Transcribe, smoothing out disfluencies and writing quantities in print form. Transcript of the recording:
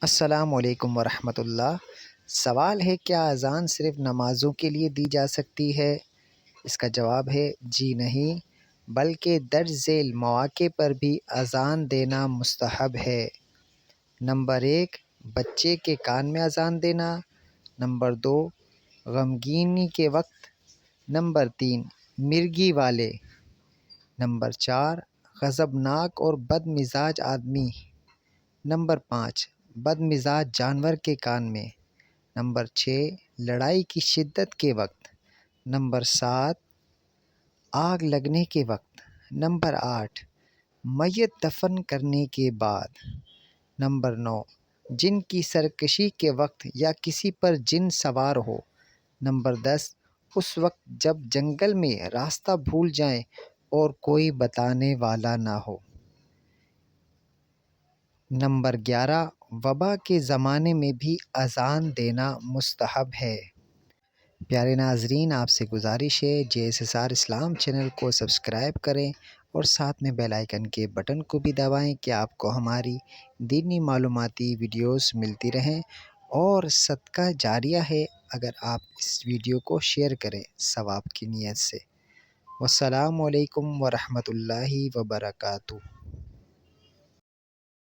السلام علیکم ورحمۃ اللہ۔ سوال ہے، کیا اذان صرف نمازوں کے لیے دی جا سکتی ہے؟ اس کا جواب ہے جی نہیں، بلکہ درج ذیل مواقع پر بھی اذان دینا مستحب ہے۔ نمبر 1، بچے کے کان میں اذان دینا۔ نمبر 2، غمگینی کے وقت۔ نمبر 3، مرگی والے۔ نمبر 4، غضبناک اور بد مزاج آدمی۔ نمبر 5، بد مزاج جانور کے کان میں۔ نمبر 6، لڑائی کی شدت کے وقت۔ نمبر 7، آگ لگنے کے وقت۔ نمبر 8، میت دفن کرنے کے بعد۔ نمبر 9، جن کی سرکشی کے وقت یا کسی پر جن سوار ہو۔ نمبر 10، اس وقت جب جنگل میں راستہ بھول جائیں اور کوئی بتانے والا نہ ہو۔ نمبر 11، وبا کے زمانے میں بھی اذان دینا مستحب ہے۔ پیارے ناظرین، آپ سے گزارش ہے JSSR اسلام چینل کو سبسکرائب کریں اور ساتھ میں بیل آئیکن کے بٹن کو بھی دبائیں کہ آپ کو ہماری دینی معلوماتی ویڈیوز ملتی رہیں، اور صدقہ جاریہ ہے اگر آپ اس ویڈیو کو شیئر کریں ثواب کی نیت سے۔ والسلام علیکم ورحمۃ اللہ وبرکاتہ۔